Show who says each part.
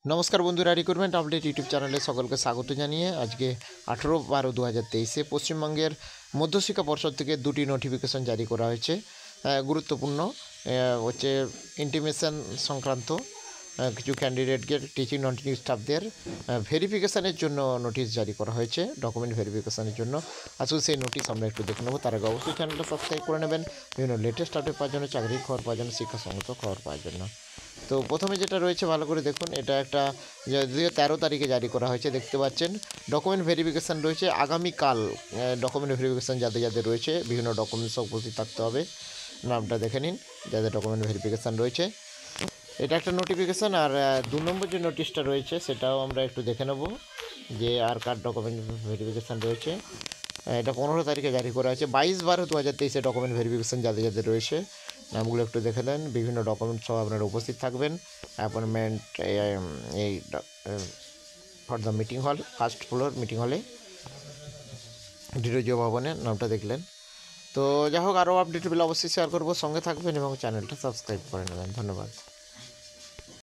Speaker 1: নমস্কার বন্ধুরা, recruitment update YouTube চ্যানেলে সকলকে স্বাগত জানিয়ে আজকে 18/12/2023 পশ্চিমবঙ্গের মধ্যশিক্ষা পর্ষদ থেকে দুটি নোটিফিকেশন জারি করা হয়েছে। গুরুত্বপূর্ণ হচ্ছে ইন্টিমেশন সংক্রান্ত কিছু ক্যান্ডিডেটকে টিচিং নন টিচিং স্টাফদের ভেরিফিকেশানের জন্য নোটিশ জারি করা হয়েছে, ডকুমেন্ট ভেরিফিকেশানের জন্য। আসলে সেই নোটিশ আমরা একটু দেখে নেবো। তার আগে অবশ্যই চ্যানেলটা সাবস্ক্রাইব করে নেবেন বিভিন্ন লেটেস্ট আপডেট পাওয়ার জন্য, চাকরির খবর পাওয়ার জন্য, শিক্ষা সংগত খবর পাওয়ার জন্য। তো প্রথমে যেটা রয়েছে ভালো করে দেখুন, এটা একটা 2013 তারিখে জারি করা হয়েছে। দেখতে পাচ্ছেন ডকুমেন্ট ভেরিফিকেশান রয়েছে আগামীকাল। ডকুমেন্ট ভেরিফিকেশান যাদের যাদের রয়েছে বিভিন্ন ডকুমেন্টস উপস্থিত থাকতে হবে। নামটা দেখে নিন যাদের ডকুমেন্ট ভেরিফিকেশান রয়েছে। এটা একটা নোটিফিকেশান। আর 2 নম্বর যে নোটিশটা রয়েছে সেটাও আমরা একটু দেখে নেব যে আর কার ডকুমেন্ট ভেরিফিকেশান রয়েছে। এটা 15 তারিখে জারি করা হয়েছে। 22/12/2023 ডকুমেন্ট ভেরিফিকেশান যাদের যাদের রয়েছে নামগুলো একটু দেখে নেন। বিভিন্ন ডকুমেন্ট সহ আপনারা উপস্থিত থাকবেন। অ্যাপয়েন্টমেন্ট এই ফর দ্য মিটিং হল, ফার্স্ট ফ্লোর মিটিং হলে, ডিরোজিও ভবনের নামটা দেখলেন। তো যাই হোক, আরও আপডেট পেলে অবশ্যই শেয়ার করবো, সঙ্গে থাকবেন এবং চ্যানেলটা সাবস্ক্রাইব করে নেবেন। ধন্যবাদ।